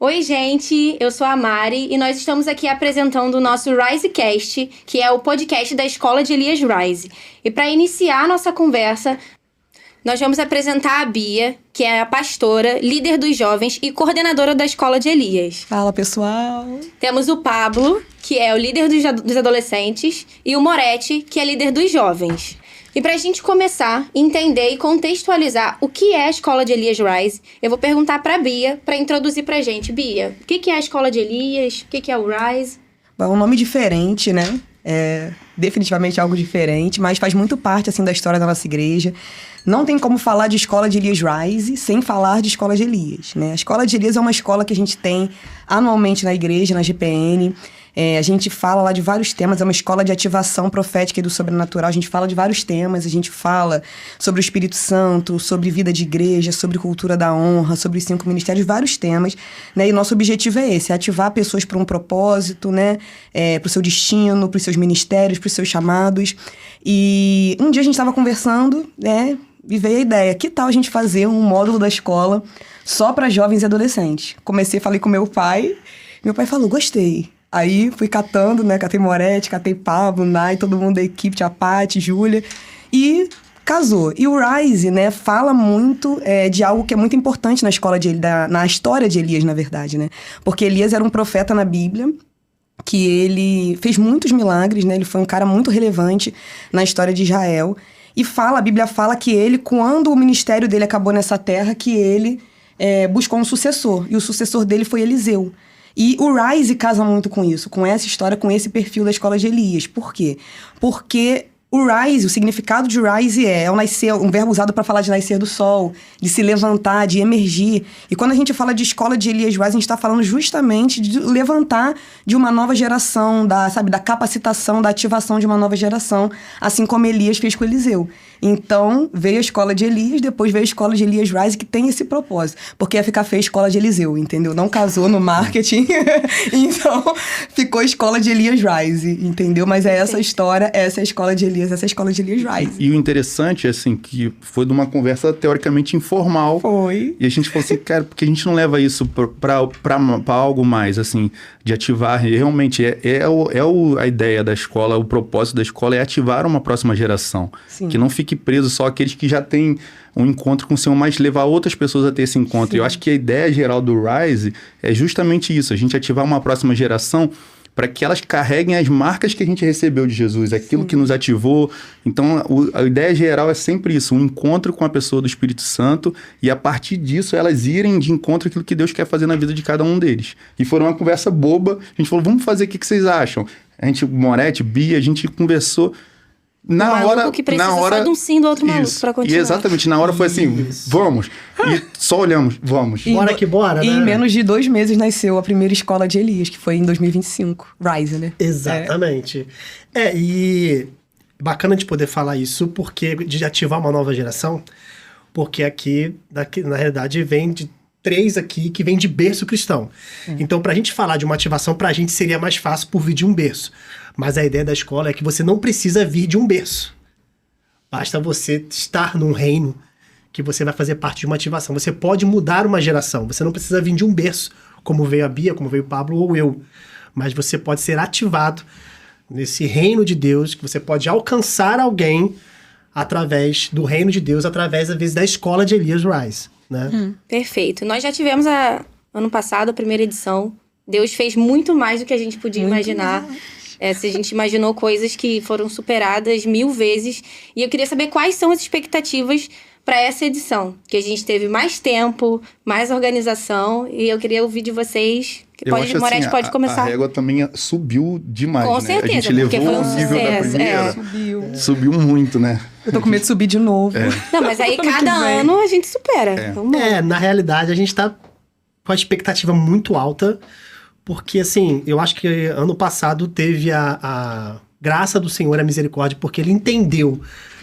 Oi, gente, eu sou a Mari e nós estamos aqui apresentando o nosso RiseCast, que é o podcast da Escola de Elias Rise. E para iniciar a nossa conversa, nós vamos apresentar a Bia, que é a pastora, líder dos jovens e coordenadora da Escola de Elias. Fala, pessoal! Temos o Pablo, que é o líder dos adolescentes, e o Moretti, que é líder dos jovens. E pra gente começar, entender e contextualizar o que é a Escola de Elias Rise, eu vou perguntar pra Bia, pra introduzir pra gente. Bia, o que é a Escola de Elias? O que é o Rise? É um nome diferente, né? É definitivamente algo diferente, mas faz muito parte, assim, da história da nossa igreja. Não tem como falar de Escola de Elias Rise sem falar de Escola de Elias, né? A Escola de Elias é uma escola que a gente tem anualmente na igreja, na GPN. A gente fala lá de vários temas, é uma escola de ativação profética e do sobrenatural. A gente fala de vários temas, a gente fala sobre o Espírito Santo, sobre vida de igreja, sobre cultura da honra, sobre os 5 ministérios, vários temas, né? E nosso objetivo é esse, ativar pessoas para um propósito, né? Para o seu destino, para os seus ministérios, para os seus chamados. E um dia a gente estava conversando, né? E veio a ideia, que tal a gente fazer um módulo da escola só para jovens e adolescentes? Falei com meu pai falou, gostei. Aí fui catando, né? Catei Moretti, catei Pablo, Nai, todo mundo da equipe, tia Paty, Júlia. E casou. E o Rise, né? Fala muito de algo que é muito importante na na história de Elias, na verdade, né? Porque Elias era um profeta na Bíblia, que ele fez muitos milagres, né? Ele foi um cara muito relevante na história de Israel. E a Bíblia fala que ele, quando o ministério dele acabou nessa terra, que ele buscou um sucessor. E o sucessor dele foi Eliseu. E o Rise casa muito com isso, com essa história, com esse perfil da Escola de Elias. Por quê? Porque o Rise, o significado de Rise é um verbo usado para falar de nascer do sol, de se levantar, de emergir. E quando a gente fala de Escola de Elias Rise, a gente está falando justamente de levantar de uma nova geração, da capacitação, da ativação de uma nova geração, assim como Elias fez com Eliseu. Então, veio a Escola de Elias, depois veio a Escola de Elias Rise, que tem esse propósito. Porque ia ficar feio Escola de Eliseu, entendeu? Não casou no marketing, então ficou Escola de Elias Rise, entendeu? Mas é essa história, essa é a Escola de Elias, essa é a Escola de Elias Rise. E o interessante, assim, que foi de uma conversa teoricamente informal. Foi. E a gente falou assim, cara, porque a gente não leva isso pra algo mais, assim, de ativar. Realmente, a ideia da escola, o propósito da escola é ativar uma próxima geração. Sim. Que não fique preso só aqueles que já têm um encontro com o Senhor, mas levar outras pessoas a ter esse encontro. Sim. E eu acho que a ideia geral do Rise é justamente isso, a gente ativar uma próxima geração para que elas carreguem as marcas que a gente recebeu de Jesus, aquilo Sim. que nos ativou. Então, a ideia geral é sempre isso, um encontro com a pessoa do Espírito Santo e, a partir disso, elas irem de encontro àquilo que Deus quer fazer na vida de cada um deles. E foi uma conversa boba, a gente falou, vamos fazer, o que vocês acham? A gente, Moretti, Bia, a gente conversou. Na hora que precisa só de um sim do outro maluco pra continuar. E exatamente, na hora foi assim, vamos. E só olhamos, vamos. Bora que bora, né? E em menos de 2 meses nasceu a primeira Escola de Elias, que foi em 2025. Rise, né? Exatamente. E bacana de poder falar isso, porque de ativar uma nova geração, porque aqui na realidade, vem de 3 aqui que vem de berço cristão. Então, pra gente falar de uma ativação, pra gente seria mais fácil por vir de um berço. Mas a ideia da escola é que você não precisa vir de um berço. Basta você estar num reino que você vai fazer parte de uma ativação. Você pode mudar uma geração. Você não precisa vir de um berço, como veio a Bia, como veio o Pablo ou eu. Mas você pode ser ativado nesse reino de Deus, que você pode alcançar alguém através do reino de Deus, através, às vezes, da Escola de Elias Rise. Né? Perfeito. Nós já tivemos ano passado a primeira edição. Deus fez muito mais do que a gente podia imaginar. Se a gente imaginou coisas que foram superadas 1000 vezes. E eu queria saber quais são as expectativas para essa edição. Que a gente teve mais tempo, mais organização. E eu queria ouvir de vocês. Moretti pode começar. A régua também subiu demais, Com né? certeza, a gente levou foi um o nível da primeira. Subiu muito, né? Eu tô com medo de subir de novo. Não, mas aí cada ano a gente supera. Na realidade, a gente tá com a expectativa muito alta. Porque, assim, eu acho que ano passado teve a graça do Senhor, a misericórdia, porque ele entendeu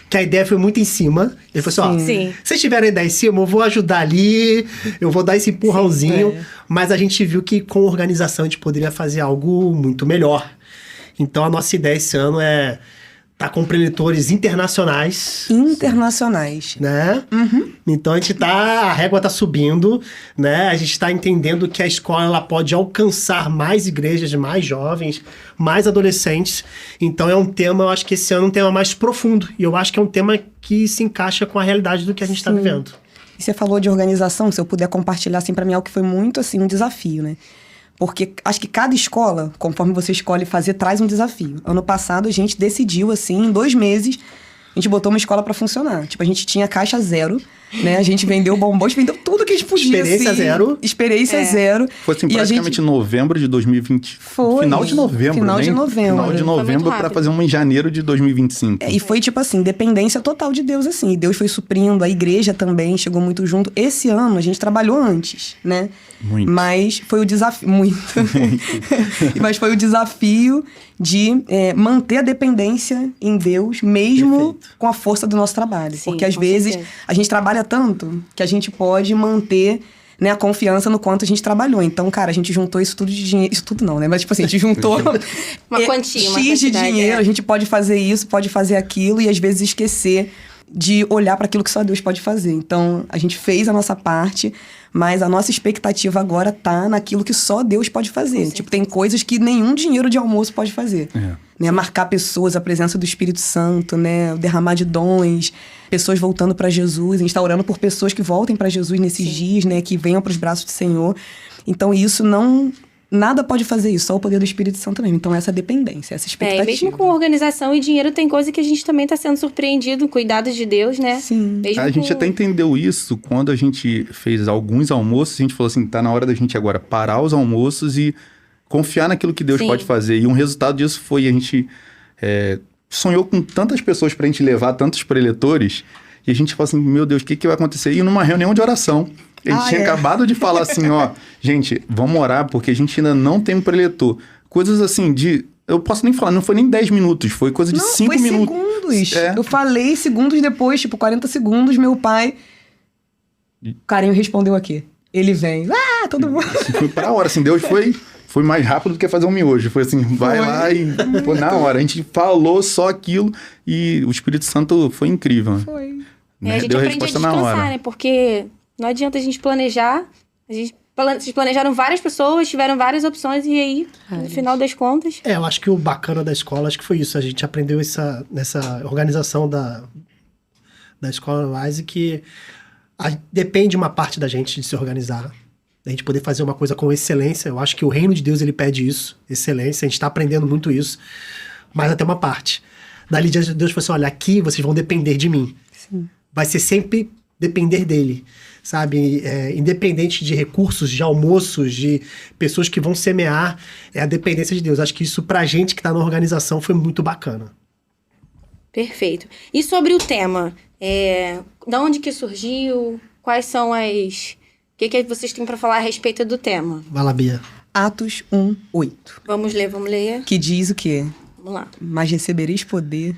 que a ideia foi muito em cima. Ele falou assim, vocês tiveram a ideia em cima, eu vou ajudar ali, eu vou dar esse empurrãozinho. Mas a gente viu que com organização a gente poderia fazer algo muito melhor. Então, a nossa ideia esse ano é tá com preletores internacionais. Internacionais. Né? Então a régua tá subindo, né? A gente tá entendendo que a escola ela pode alcançar mais igrejas, mais jovens, mais adolescentes. Então é um tema, eu acho que esse ano é um tema mais profundo. E eu acho que é um tema que se encaixa com a realidade do que a gente está vivendo. E você falou de organização, se eu puder compartilhar, assim, para mim é algo que foi muito, assim, um desafio, né? Porque acho que cada escola, conforme você escolhe fazer, traz um desafio. Ano passado, a gente decidiu, assim, em 2 meses, a gente botou uma escola para funcionar. Tipo, a gente tinha caixa zero, né? A gente vendeu bombons, vendeu tudo que a gente podia. Experiência assim, zero. Experiência zero. Foi assim, praticamente novembro de 2020. Foi. Final de novembro, Final de novembro. Final de novembro para fazer uma em janeiro de 2025. E foi tipo assim, dependência total de Deus, assim. E Deus foi suprindo, a igreja também chegou muito junto. Esse ano a gente trabalhou antes, né? Muito. Mas foi o desafio. Muito. Mas foi o desafio de manter a dependência em Deus, mesmo com a força do nosso trabalho. Sim, porque às com vezes certeza. a gente trabalha tanto que a gente pode manter, né, a confiança no quanto a gente trabalhou. Então, cara, a gente juntou isso tudo de dinheiro. Isso tudo não, né? Mas, tipo assim, a gente juntou Uma quantia, uma X de quantidade, dinheiro. A gente pode fazer isso, pode fazer aquilo e às vezes esquecer de olhar para aquilo que só Deus pode fazer. Então, a gente fez a nossa parte, mas a nossa expectativa agora tá naquilo que só Deus pode fazer. Tipo, tem coisas que nenhum dinheiro de almoço pode fazer. Né? Marcar pessoas, a presença do Espírito Santo, né? O derramar de dons, pessoas voltando para Jesus. A gente tá orando por pessoas que voltem para Jesus nesses dias, né? Que venham para os braços do Senhor. Então, isso não... Nada pode fazer isso, só o poder do Espírito Santo mesmo. Então, essa dependência, essa expectativa. E mesmo com organização e dinheiro, tem coisa que a gente também está sendo surpreendido, cuidado de Deus, né? Sim. Mesmo A gente até entendeu isso quando a gente fez alguns almoços. A gente falou assim, tá na hora da gente agora parar os almoços e confiar naquilo que Deus pode fazer. E um resultado disso foi a gente sonhou com tantas pessoas pra gente levar, tantos preletores. E a gente falou assim, meu Deus, o que vai acontecer? E numa reunião de oração, a gente tinha acabado de falar assim, ó, gente, vamos orar porque a gente ainda não tem um preletor. Coisas assim eu posso nem falar, não foi nem 10 minutos, foi coisa de 5 minutos. Segundos. Eu falei segundos depois, tipo, 40 segundos, meu pai... O carinho respondeu aqui. Ele vem. Todo mundo... Foi pra hora, assim, Deus foi mais rápido do que fazer um miojo. Foi assim, vai lá e foi na hora. A gente falou só aquilo e o Espírito Santo foi incrível. Foi. Né? a gente Deu a aprende a resposta na descansar, hora. né? Porque não adianta a gente planejar. Vocês planejaram várias pessoas, tiveram várias opções e aí, no final das contas... Eu acho que o bacana da escola, acho que foi isso. A gente aprendeu nessa organização da escola Rise que depende uma parte da gente de se organizar. A gente poder fazer uma coisa com excelência. Eu acho que o reino de Deus, ele pede isso, excelência. A gente está aprendendo muito isso, mas até uma parte. Dali Deus falou assim, olha, aqui vocês vão depender de mim. Sim. Vai ser sempre depender dele, sabe? Independente de recursos, de almoços, de pessoas que vão semear, é a dependência de Deus. Acho que isso pra gente que tá na organização foi muito bacana. Perfeito. E sobre o tema, da onde que surgiu? Quais são as... O que vocês têm para falar a respeito do tema? Vai lá, Bia. Atos 1:8. Vamos ler. Que diz o quê? Vamos lá. Mas recebereis poder.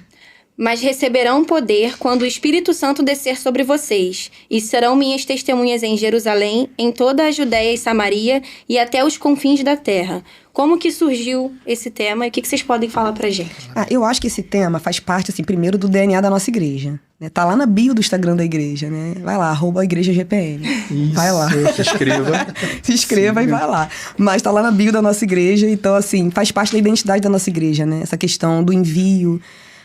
Mas receberão poder quando o Espírito Santo descer sobre vocês, e serão minhas testemunhas em Jerusalém, em toda a Judéia e Samaria, e até os confins da terra. Como que surgiu esse tema e o que vocês podem falar pra gente? Eu acho que esse tema faz parte, assim, primeiro do DNA da nossa igreja. Né? Tá lá na bio do Instagram da igreja, né? Vai lá, @igrejagpn. Vai lá. Se inscreva. Se inscreva e vai lá. Mas tá lá na bio da nossa igreja, então, assim, faz parte da identidade da nossa igreja, né? Essa questão do envio,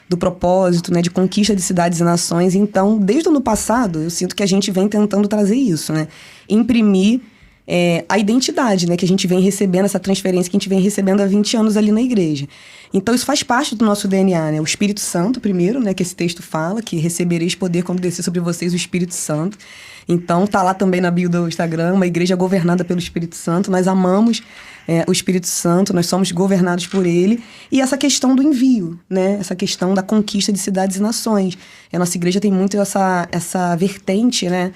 do propósito, né, de conquista de cidades e nações. Então, desde o ano passado, eu sinto que a gente vem tentando trazer isso, né? Imprimir a identidade, né, que a gente vem recebendo, essa transferência que a gente vem recebendo há 20 anos ali na igreja. Então, isso faz parte do nosso DNA, né? O Espírito Santo, primeiro, né, que esse texto fala, que recebereis poder quando descer sobre vocês o Espírito Santo. Então, tá lá também na bio do Instagram, uma igreja governada pelo Espírito Santo. Nós amamos o Espírito Santo, nós somos governados por ele. E essa questão do envio, né? Essa questão da conquista de cidades e nações. A nossa igreja tem muito essa vertente, né?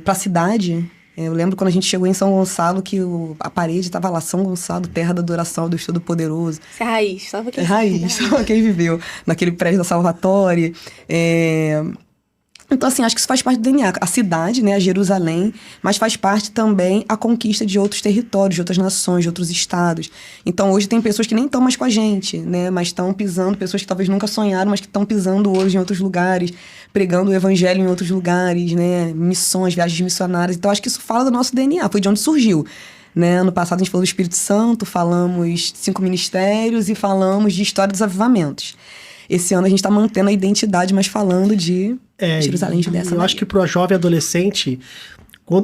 Para a cidade. Eu lembro quando a gente chegou em São Gonçalo, que a parede estava lá, São Gonçalo, terra da adoração, Deus Todo-Poderoso. Isso é raiz, só pra quem Raiz, só quem viveu. Naquele prédio da Salvatore. Então, assim, acho que isso faz parte do DNA. A cidade, né, a Jerusalém, mas faz parte também a conquista de outros territórios, de outras nações, de outros estados. Então, hoje tem pessoas que nem estão mais com a gente, né, mas estão pisando, pessoas que talvez nunca sonharam, mas que estão pisando hoje em outros lugares, pregando o evangelho em outros lugares, né, missões, viagens missionárias. Então, acho que isso fala do nosso DNA, foi de onde surgiu. Né? Ano passado a gente falou do Espírito Santo, falamos 5 ministérios e falamos de história dos avivamentos. Esse ano a gente está mantendo a identidade, mas falando de Jerusalém, Judéia, Samaria. Eu acho que para o jovem adolescente,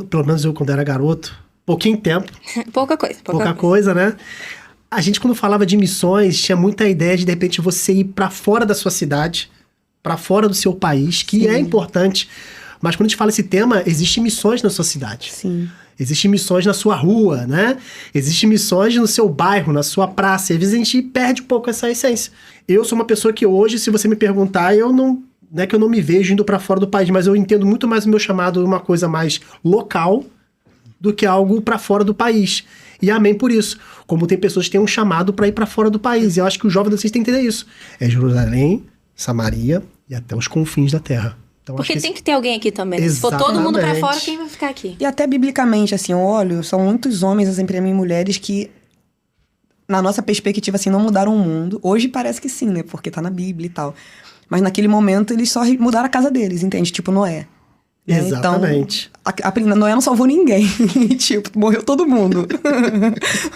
pelo menos eu quando era garoto, pouquinho tempo. Pouca coisa. Pouca coisa, né? A gente quando falava de missões, tinha muita ideia de repente você ir para fora da sua cidade, para fora do seu país, que é importante. Mas quando a gente fala esse tema, existem missões na sua cidade. Sim. Existem missões na sua rua, né? Existem missões no seu bairro, na sua praça. E às vezes a gente perde um pouco essa essência. Eu sou uma pessoa que hoje, se você me perguntar, eu não é que eu não me vejo indo para fora do país, mas eu entendo muito mais o meu chamado uma coisa mais local do que algo para fora do país. E amém por isso. Como tem pessoas que têm um chamado para ir para fora do país. E eu acho que o jovem adolescente tem que entender isso. É Jerusalém, Samaria e até os confins da terra. Então, porque tem que ter alguém aqui também. Se for todo mundo pra fora, quem vai ficar aqui? E até biblicamente, assim, eu olho, são muitos homens, assim, pra mim, mulheres que, na nossa perspectiva, assim, não mudaram o mundo. Hoje parece que sim, né? Porque tá na Bíblia e tal. Mas naquele momento, eles só mudaram a casa deles, entende? Tipo Noé. Né? Exatamente. Então, Noé não salvou ninguém. Tipo, morreu todo mundo.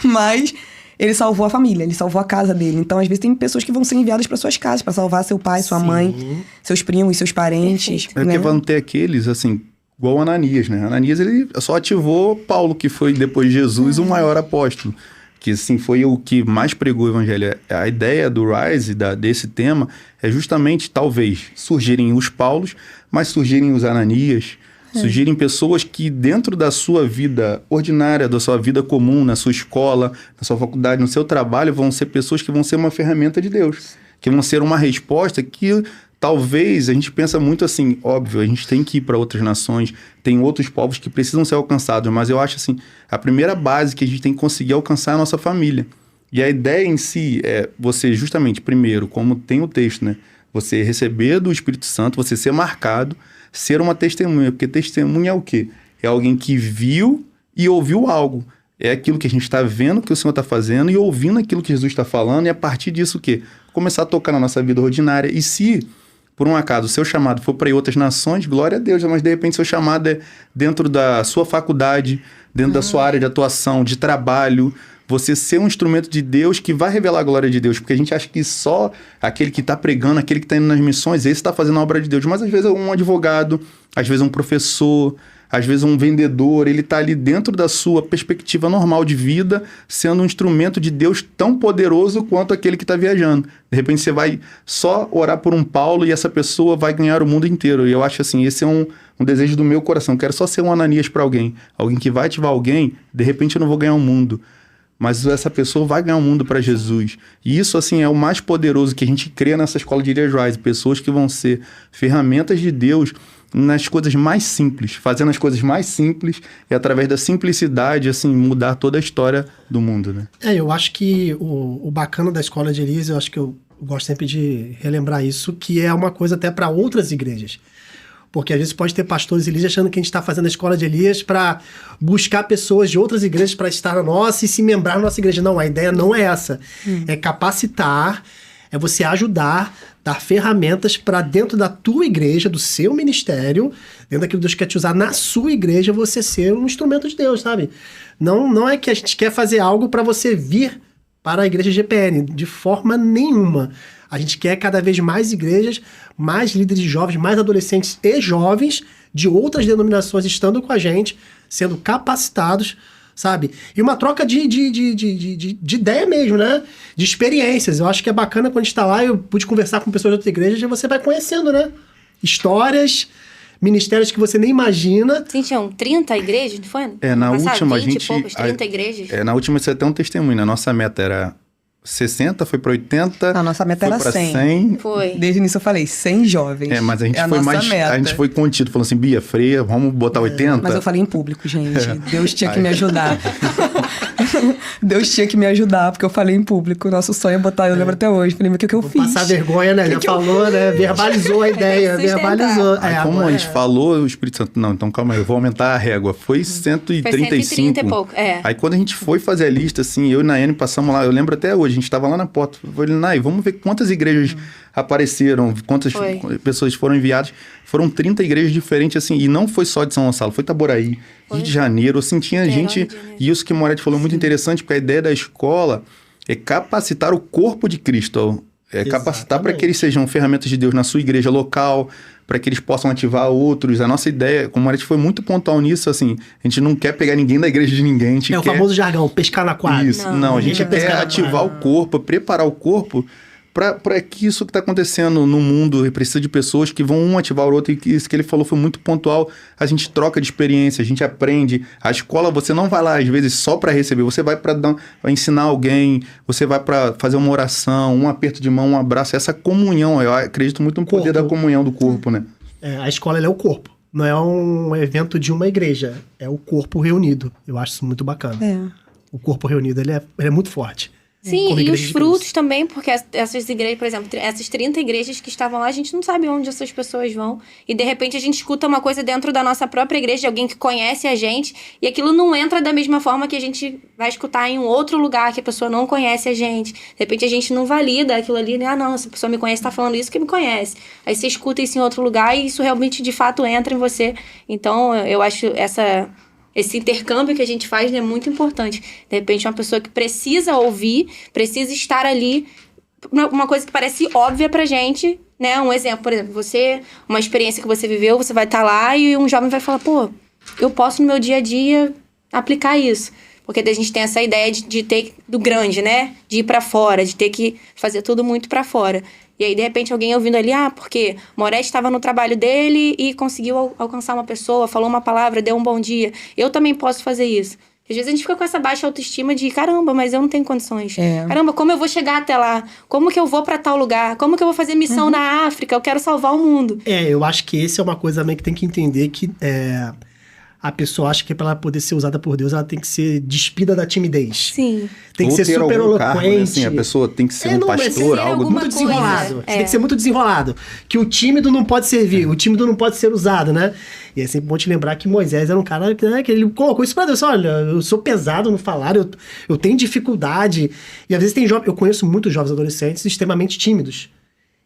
Mas ele salvou a família, ele salvou a casa dele. Então, às vezes, tem pessoas que vão ser enviadas para suas casas, para salvar seu pai, sua mãe, seus primos, seus parentes. É que vão ter aqueles, assim, igual Ananias, né? Ananias, ele só ativou Paulo, que foi, depois de Jesus, o maior apóstolo. Que, assim, foi o que mais pregou o evangelho. A ideia do Rise, desse tema, é justamente, talvez, surgirem os Paulos, mas surgirem os Ananias, surgirem pessoas que dentro da sua vida ordinária, da sua vida comum, na sua escola, na sua faculdade, no seu trabalho, vão ser pessoas que vão ser uma ferramenta de Deus, que vão ser uma resposta que talvez a gente pensa muito assim, óbvio, a gente tem que ir para outras nações, tem outros povos que precisam ser alcançados, mas eu acho assim, a primeira base que a gente tem que conseguir alcançar é a nossa família. E a ideia em si é você justamente, primeiro, como tem o texto, né? Você receber do Espírito Santo, você ser marcado, ser uma testemunha, porque testemunha é o quê? É alguém que viu e ouviu algo. É aquilo que a gente está vendo que o Senhor está fazendo e ouvindo aquilo que Jesus está falando, e a partir disso o quê? Começar a tocar na nossa vida ordinária. E se, por um acaso, o seu chamado for para outras nações, glória a Deus, mas de repente seu chamado é dentro da sua faculdade, dentro da sua área de atuação, de trabalho, você ser um instrumento de Deus que vai revelar a glória de Deus, porque a gente acha que só aquele que está pregando, aquele que está indo nas missões, esse está fazendo a obra de Deus, mas às vezes é um advogado, às vezes é um professor, às vezes um vendedor, ele está ali dentro da sua perspectiva normal de vida, sendo um instrumento de Deus tão poderoso quanto aquele que está viajando. De repente você vai só orar por um Paulo e essa pessoa vai ganhar o mundo inteiro. E eu acho assim, esse é um desejo do meu coração. Eu quero só ser um Ananias para alguém. Alguém que vai ativar alguém, de repente eu não vou ganhar o mundo, mas essa pessoa vai ganhar o mundo para Jesus. E isso, assim, é o mais poderoso que a gente crê nessa escola de Elias Rise. Pessoas que vão ser ferramentas de Deus nas coisas mais simples, fazendo as coisas mais simples e através da simplicidade, assim, mudar toda a história do mundo, né? Eu acho que o bacana da escola de Elias, eu acho que eu gosto sempre de relembrar isso, que é uma coisa até para outras igrejas. Porque às vezes pode ter pastores Elias achando que a gente está fazendo a escola de Elias para buscar pessoas de outras igrejas para estar na nossa e se membrar na nossa igreja. Não, a ideia não é essa. É capacitar, é você ajudar, dar ferramentas para dentro da tua igreja, do seu ministério, dentro daquilo que Deus quer te usar na sua igreja, você ser um instrumento de Deus, sabe? Não é que a gente quer fazer algo para você vir para a igreja GPN, de forma nenhuma. A gente quer cada vez mais igrejas, mais líderes jovens, mais adolescentes e jovens de outras denominações estando com a gente, sendo capacitados, sabe? E uma troca de ideia mesmo, né? De experiências. Eu acho que é bacana quando a gente está lá, eu pude conversar com pessoas de outras igrejas e você vai conhecendo, né? Histórias, ministérios que você nem imagina. Sim, tinham 30 igrejas, não foi? Na última, 20 a gente... e poucos, 30 igrejas. Na última, você até um testemunho, né? A nossa meta era 60, foi para 80. A nossa meta era 100. Foi. Desde o início eu falei, 100 jovens. Mas a gente é foi mais meta. A gente foi contido, falou assim, Bia, freia, vamos botar 80. Mas eu falei em público, gente. Deus tinha que me ajudar. Deus tinha que me ajudar, porque eu falei em público. Nosso sonho é botar, eu lembro até hoje. Falei, mas o que eu fiz? Passar vergonha, né? Já falou, né? Verbalizou a ideia, verbalizou. Aí, como a gente falou, o Espírito Santo, não, então calma aí, eu vou aumentar a régua. Foi 135. Foi 130 e pouco, Aí quando a gente foi fazer a lista, assim, eu e Nayane passamos lá, eu lembro até hoje, a gente tava lá na porta. Eu falei, Nay, vamos ver quantas igrejas apareceram, quantas pessoas foram enviadas. Foram 30 igrejas diferentes, assim, e não foi só de São Gonçalo, foi Itaboraí, Rio de Janeiro, assim, tinha gente... E isso que o Moretti falou muito interessante, porque a ideia da escola é capacitar o corpo de Cristo, capacitar para que eles sejam ferramentas de Deus na sua igreja local, para que eles possam ativar outros. A nossa ideia, como o Moretti foi muito pontual nisso, assim, a gente não quer pegar ninguém da igreja de ninguém, a gente quer... o famoso jargão, pescar na quadra. Isso, não, a gente quer ativar o corpo, preparar o corpo para que isso que está acontecendo no mundo precisa de pessoas que vão um ativar o outro, e que isso que ele falou foi muito pontual. A gente troca de experiência, a gente aprende. A escola, você não vai lá às vezes só para receber, você vai para ensinar alguém, você vai para fazer uma oração, um aperto de mão, um abraço, essa comunhão. Eu acredito muito no poder da comunhão do corpo, né? A escola ela é o corpo, não é um evento de uma igreja, é o corpo reunido. Eu acho isso muito bacana. O corpo reunido, ele é muito forte. Sim, e os frutos também, porque essas igrejas, por exemplo, essas 30 igrejas que estavam lá, a gente não sabe onde essas pessoas vão. E de repente a gente escuta uma coisa dentro da nossa própria igreja, de alguém que conhece a gente, e aquilo não entra da mesma forma que a gente vai escutar em um outro lugar, que a pessoa não conhece a gente. De repente a gente não valida aquilo ali, né? Ah, não, essa pessoa me conhece, tá falando isso que me conhece. Aí você escuta isso em outro lugar e isso realmente, de fato, entra em você. Então, eu acho esse intercâmbio que a gente faz é muito importante. De repente, uma pessoa que precisa ouvir, precisa estar ali, uma coisa que parece óbvia pra gente, né? Um exemplo, por exemplo, uma experiência que você viveu, você vai estar lá e um jovem vai falar, pô, eu posso no meu dia a dia aplicar isso. Porque a gente tem essa ideia de ter do grande, né? De ir pra fora, de ter que fazer tudo muito pra fora. E aí, de repente, alguém ouvindo ali, porque Moretti estava no trabalho dele e conseguiu alcançar uma pessoa, falou uma palavra, deu um bom dia. Eu também posso fazer isso. Às vezes a gente fica com essa baixa autoestima de, caramba, mas eu não tenho condições. Caramba, como eu vou chegar até lá? Como que eu vou pra tal lugar? Como que eu vou fazer missão na África? Eu quero salvar o mundo. Eu acho que esse é uma coisa também que tem que entender que... A pessoa acha que para ela poder ser usada por Deus, ela tem que ser despida da timidez. Sim. Tem que ser super eloquente. Né? Assim, a pessoa tem que ser um pastor, algo muito desenrolado. Tem que ser muito desenrolado. Que o tímido não pode servir, o tímido não pode ser usado, né? E é sempre bom te lembrar que Moisés era um cara que ele colocou isso para Deus. Olha, eu sou pesado no falar, eu tenho dificuldade. E às vezes tem eu conheço muitos jovens adolescentes extremamente tímidos.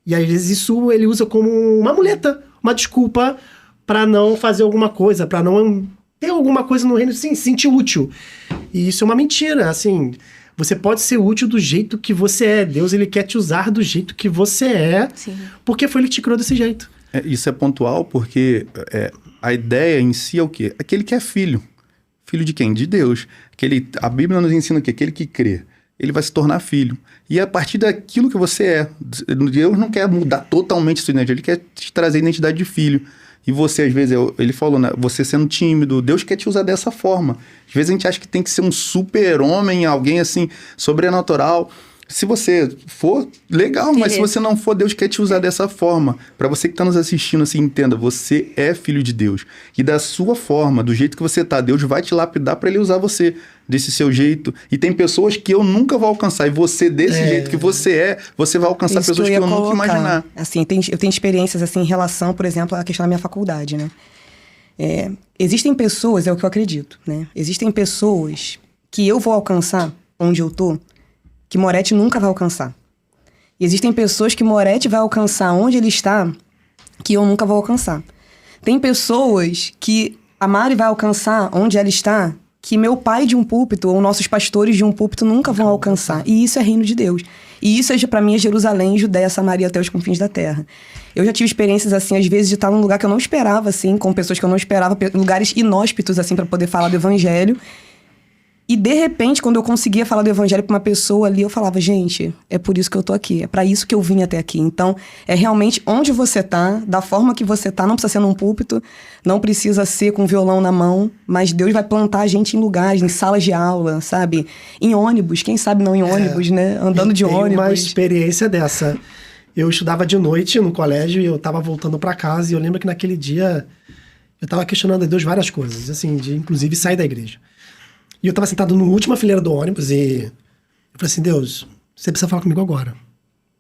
E às vezes isso ele usa como uma muleta, uma desculpa para não fazer alguma coisa, para não ter alguma coisa no reino, sim, se sentir útil. E isso é uma mentira, assim. Você pode ser útil do jeito que você é. Deus, ele quer te usar do jeito que você é, porque foi ele que te criou desse jeito. Isso é pontual porque a ideia em si é o quê? Aquele que é filho. Filho de quem? De Deus. A Bíblia nos ensina que aquele que crê, ele vai se tornar filho. E a partir daquilo que você é. Deus não quer mudar totalmente a sua identidade, ele quer te trazer a identidade de filho. E você, às vezes, ele falou, né? Você sendo tímido, Deus quer te usar dessa forma. Às vezes a gente acha que tem que ser um super-homem, alguém assim, sobrenatural. Se você for, legal, mas se você não for, Deus quer te usar dessa forma. Para você que está nos assistindo, assim, entenda, você é filho de Deus. E da sua forma, do jeito que você tá, Deus vai te lapidar para ele usar você desse seu jeito. E tem pessoas que eu nunca vou alcançar. E você, desse jeito que você vai alcançar pessoas que eu nunca imaginar. Assim, eu tenho experiências, assim, em relação, por exemplo, à questão da minha faculdade, né? Existem pessoas, é o que eu acredito, né? Existem pessoas que eu vou alcançar onde eu tô, que Moretti nunca vai alcançar. E existem pessoas que Moretti vai alcançar onde ele está, que eu nunca vou alcançar. Tem pessoas que a Mari vai alcançar onde ela está, que meu pai de um púlpito, ou nossos pastores de um púlpito nunca vão alcançar. E isso é reino de Deus. E isso, para mim, é Jerusalém, Judéia, Samaria, até os confins da terra. Eu já tive experiências, assim, às vezes, de estar num lugar que eu não esperava, assim, com pessoas que eu não esperava, lugares inóspitos, assim, para poder falar do evangelho. E, de repente, quando eu conseguia falar do evangelho pra uma pessoa ali, eu falava, gente, é por isso que eu tô aqui, é pra isso que eu vim até aqui. Então, é realmente onde você tá, da forma que você tá, não precisa ser num púlpito, não precisa ser com violão na mão, mas Deus vai plantar a gente em lugares, em salas de aula, sabe? Em ônibus, quem sabe não em ônibus, né? Andando de ônibus. Uma experiência dessa. Eu estudava de noite no colégio e eu tava voltando pra casa e eu lembro que naquele dia eu tava questionando a Deus várias coisas, assim, de inclusive sair da igreja. E eu tava sentado na última fileira do ônibus e eu falei assim, Deus, você precisa falar comigo agora.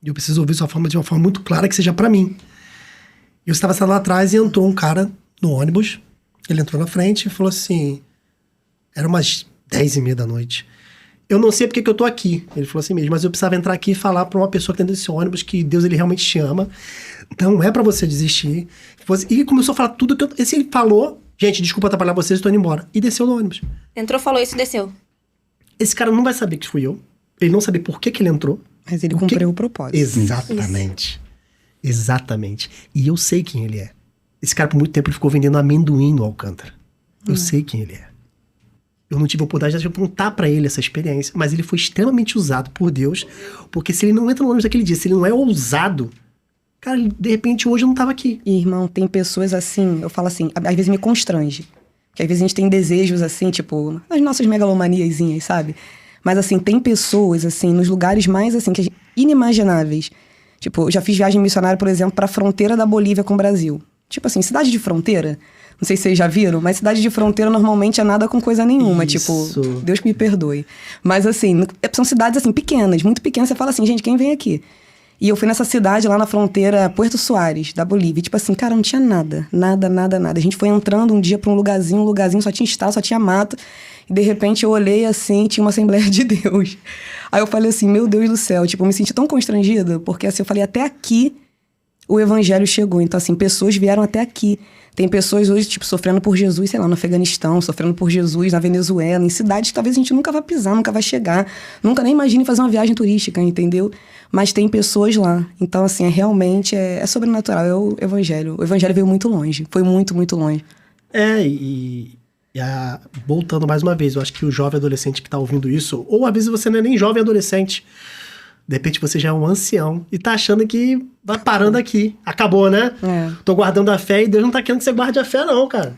E eu preciso ouvir sua forma de uma forma muito clara que seja pra mim. E eu estava sentado lá atrás e entrou um cara no ônibus. Ele entrou na frente e falou assim... Era umas 10h30 da noite. Eu não sei porque que eu tô aqui. Ele falou assim mesmo, mas eu precisava entrar aqui e falar pra uma pessoa que tá dentro desse ônibus que Deus, ele realmente te ama. Não é pra você desistir. E começou a falar tudo que eu... Ele falou, gente, desculpa atrapalhar vocês, eu tô indo embora. E desceu do ônibus. Entrou, falou isso e desceu. Esse cara não vai saber que fui eu. Ele não sabe por que ele entrou. Mas ele cumpriu o propósito. Exatamente. Exatamente. E eu sei quem ele é. Esse cara, por muito tempo, ele ficou vendendo amendoim no Alcântara. Eu sei quem ele é. Eu não tive a oportunidade de contar pra ele essa experiência, mas ele foi extremamente usado por Deus, porque se ele não entra no ônibus daquele dia, se ele não é ousado, cara, ele, de repente hoje eu não tava aqui. E, irmão, tem pessoas assim, eu falo assim, às vezes me constrange. Que às vezes a gente tem desejos assim, tipo, as nossas megalomaniazinhas, sabe? Mas assim, tem pessoas assim, nos lugares mais assim, inimagináveis. Tipo, eu já fiz viagem missionária, por exemplo, pra fronteira da Bolívia com o Brasil. Tipo assim, cidade de fronteira... Não sei se vocês já viram, mas cidade de fronteira normalmente é nada com coisa nenhuma. Isso. Tipo, Deus que me perdoe. Mas assim, são cidades assim, pequenas, muito pequenas. Você fala assim, gente, quem vem aqui? E eu fui nessa cidade lá na fronteira, Puerto Suárez, da Bolívia. E, tipo assim, cara, não tinha nada. Nada, nada, nada. A gente foi entrando um dia pra um lugarzinho só tinha estátua, só tinha mato. E de repente eu olhei assim, tinha uma Assembleia de Deus. Aí eu falei assim, meu Deus do céu. Tipo, eu me senti tão constrangida, porque assim, eu falei, até aqui o evangelho chegou. Então assim, pessoas vieram até aqui. Tem pessoas hoje, tipo, sofrendo por Jesus, sei lá, no Afeganistão, sofrendo por Jesus na Venezuela, em cidades que talvez a gente nunca vai pisar, nunca vai chegar, nunca nem imagine fazer uma viagem turística, entendeu? Mas tem pessoas lá. Então, assim, realmente é sobrenatural, é o evangelho. O evangelho veio muito longe, foi muito, muito longe. Voltando mais uma vez, eu acho que o jovem adolescente que tá ouvindo isso, ou às vezes você não é nem jovem adolescente, de repente você já é um ancião e tá achando que vai parando aqui. Acabou, né? Tô guardando a fé e Deus não tá querendo que você guarde a fé, não, cara.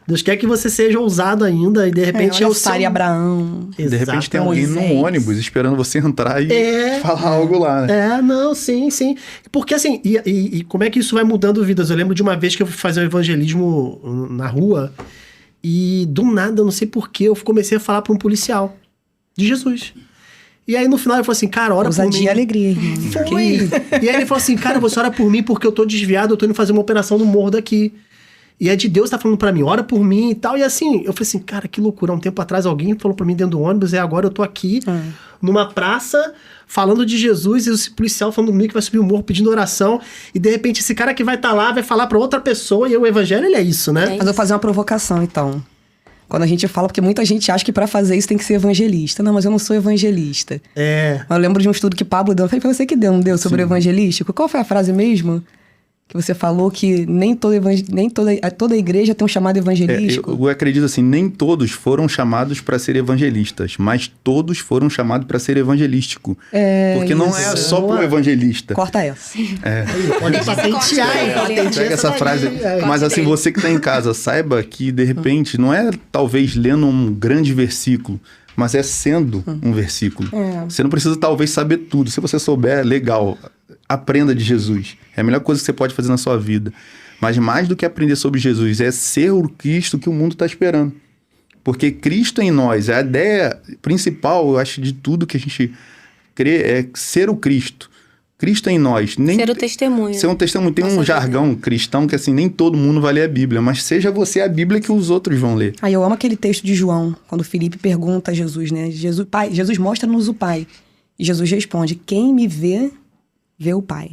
Deus quer que você seja ousado ainda e de repente é o Sara e Abraão. De repente tem alguém Moisés. no ônibus esperando você entrar e falar algo lá, né? Não, sim. Porque assim, e como é que isso vai mudando vidas? Eu lembro de uma vez que eu fui fazer um evangelismo na rua e do nada, eu não sei porquê, eu comecei a falar pra um policial de Jesus. E aí no final ele falou assim, cara, ora por mim. Ousadia e alegria, irmão. Foi. E aí ele falou assim, cara, você ora por mim porque eu tô desviado, eu tô indo fazer uma operação no morro daqui. E é de Deus tá falando pra mim, ora por mim e tal. E assim, eu falei assim, cara, que loucura. Um tempo atrás alguém falou pra mim dentro do ônibus e agora eu tô aqui numa praça falando de Jesus e o policial falando comigo que vai subir o morro pedindo oração. E de repente esse cara que vai estar lá vai falar pra outra pessoa e o evangelho, ele é isso, né? Mas eu vou fazer uma provocação, então. Quando a gente fala, porque muita gente acha que pra fazer isso tem que ser evangelista. Não, mas eu não sou evangelista. Eu lembro de um estudo que Pablo deu. Foi você que deu, não deu? Sobre o evangelístico. Qual foi a frase mesmo? Que você falou que toda igreja tem um chamado evangelístico. Eu acredito assim, nem todos foram chamados para ser evangelistas, mas todos foram chamados para ser evangelístico. Porque não é só pro evangelista. Corta essa. Pode patentear, Pega essa frase. Mas assim, você que tá em casa, saiba que de repente não é talvez lendo um grande versículo, mas é sendo um versículo. Você não precisa talvez saber tudo. Se você souber, legal. Aprenda de Jesus. É a melhor coisa que você pode fazer na sua vida. Mas mais do que aprender sobre Jesus, é ser o Cristo que o mundo está esperando. Porque Cristo em nós, a ideia principal, eu acho, de tudo que a gente crê, é ser o Cristo. Cristo em nós. Ser o testemunho. Ser um testemunho. Tem um jargão cristão que assim, nem todo mundo vai ler a Bíblia, mas seja você a Bíblia que os outros vão ler. Eu amo aquele texto de João, quando Filipe pergunta a Jesus, né? Pai, Jesus, mostra-nos o Pai. E Jesus responde, quem me vê o Pai.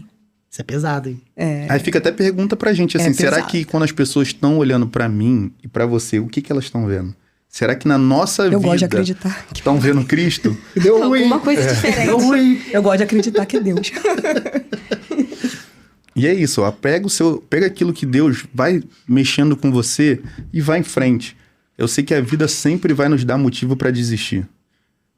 Isso é pesado, hein? Aí fica até pergunta pra gente, assim, será que quando as pessoas estão olhando pra mim e pra você, o que elas estão vendo? Será que na nossa vida... Eu gosto de acreditar. Estão vendo Cristo? Deu ruim. Alguma coisa diferente. Deu ruim. Eu gosto de acreditar que é Deus. E é isso, ó, pega aquilo que Deus vai mexendo com você e vai em frente. Eu sei que a vida sempre vai nos dar motivo pra desistir.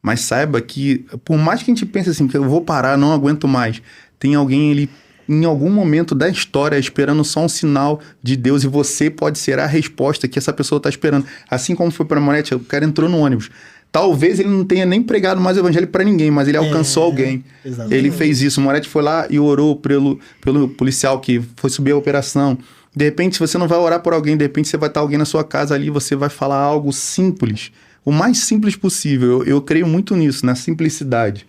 Mas saiba que, por mais que a gente pense assim, que eu vou parar, não aguento mais, tem alguém ali, em algum momento da história, esperando só um sinal de Deus e você pode ser a resposta que essa pessoa está esperando. Assim como foi para Moretti, o cara entrou no ônibus. Talvez ele não tenha nem pregado mais o evangelho para ninguém, mas ele alcançou alguém. Exatamente. Ele fez isso. O Moretti foi lá e orou pelo policial que foi subir a operação. De repente, você não vai orar por alguém, de repente você vai estar alguém na sua casa ali, você vai falar algo simples. o mais simples possível. Eu creio muito nisso, na simplicidade,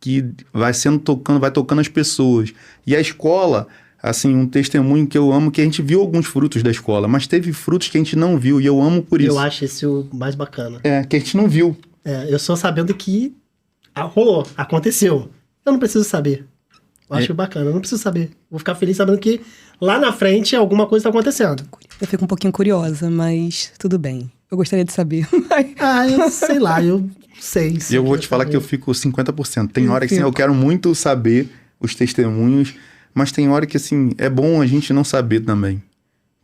que vai tocando as pessoas. E a escola, assim, um testemunho que eu amo, que a gente viu alguns frutos da escola, mas teve frutos que a gente não viu, e eu amo por isso. Eu acho esse o mais bacana. Que a gente não viu. Eu sou sabendo que rolou, aconteceu. Eu não preciso saber. Eu acho bacana, eu não preciso saber. Vou ficar feliz sabendo que lá na frente alguma coisa está acontecendo. Eu fico um pouquinho curiosa, mas tudo bem. Eu gostaria de saber. Eu sei lá, eu sei. E eu vou te falar que eu fico 50%. Tem hora que assim, eu quero muito saber os testemunhos, mas tem hora que assim, é bom a gente não saber também.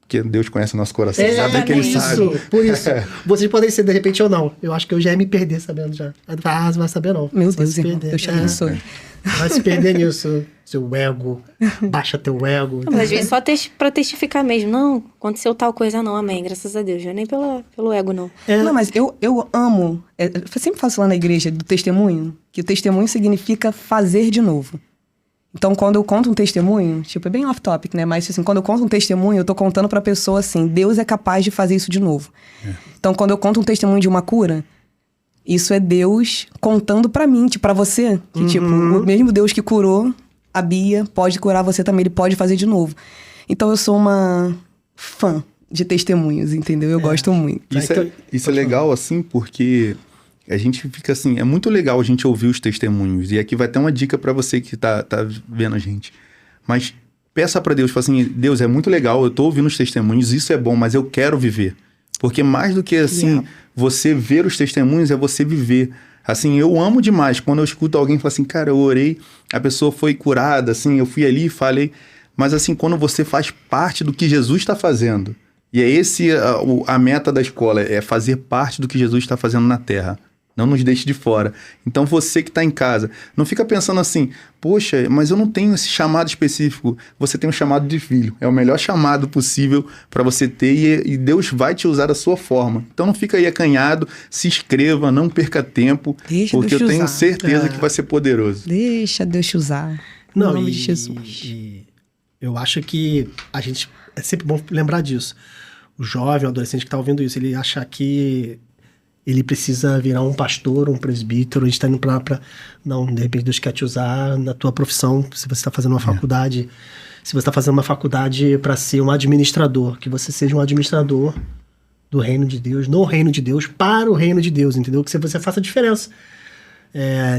Porque Deus conhece o nosso coração, sabe que ele sabe. Por isso. Vocês podem ser de repente ou não. Eu acho que eu já ia me perder sabendo já. Você vai saber não. Meu Você vai Deus, se irmão, perder. Deus te abençoe. Vai se perder nisso. Seu ego. Baixa teu ego. Mas às vezes só pra testificar mesmo. Não, aconteceu tal coisa não, amém. Graças a Deus. Não é nem pelo ego, não. Não, mas eu amo... eu sempre faço lá na igreja do testemunho, que o testemunho significa fazer de novo. Então, quando eu conto um testemunho, tipo, é bem off-topic, né? Mas, assim, quando eu conto um testemunho, eu tô contando pra pessoa, assim, Deus é capaz de fazer isso de novo. Então, quando eu conto um testemunho de uma cura, isso é Deus contando pra mim, tipo, pra você. Que, tipo, o mesmo Deus que curou a Bia pode curar você também, ele pode fazer de novo. Então, eu sou uma fã de testemunhos, entendeu? Eu gosto muito. Isso é legal, assim, porque... a gente fica assim, é muito legal a gente ouvir os testemunhos. E aqui vai ter uma dica pra você que tá vendo a gente. Mas peça pra Deus, fala assim, Deus, é muito legal, eu tô ouvindo os testemunhos, isso é bom, mas eu quero viver. Porque mais do que assim, você ver os testemunhos é você viver. Assim, eu amo demais quando eu escuto alguém falar assim, cara, eu orei, a pessoa foi curada, assim, eu fui ali e falei. Mas assim, quando você faz parte do que Jesus está fazendo, e é esse a meta da escola, é fazer parte do que Jesus está fazendo na Terra. Não nos deixe de fora. Então você que está em casa, não fica pensando assim, poxa, mas eu não tenho esse chamado específico. Você tem um chamado de filho. É o melhor chamado possível para você ter e Deus vai te usar da sua forma. Então não fica aí acanhado, se inscreva, não perca tempo, porque eu tenho certeza que vai ser poderoso. Deixa Deus te usar. Em nome de Jesus. E eu acho que a gente, é sempre bom lembrar disso. O jovem, o adolescente que está ouvindo isso, ele acha que ele precisa virar um pastor, um presbítero, a gente está indo pra... Não, de repente Deus quer te usar na tua profissão, se você está fazendo uma faculdade, se você está fazendo uma faculdade para ser um administrador, que você seja um administrador do reino de Deus, no reino de Deus, para o reino de Deus, entendeu? Que você faça a diferença.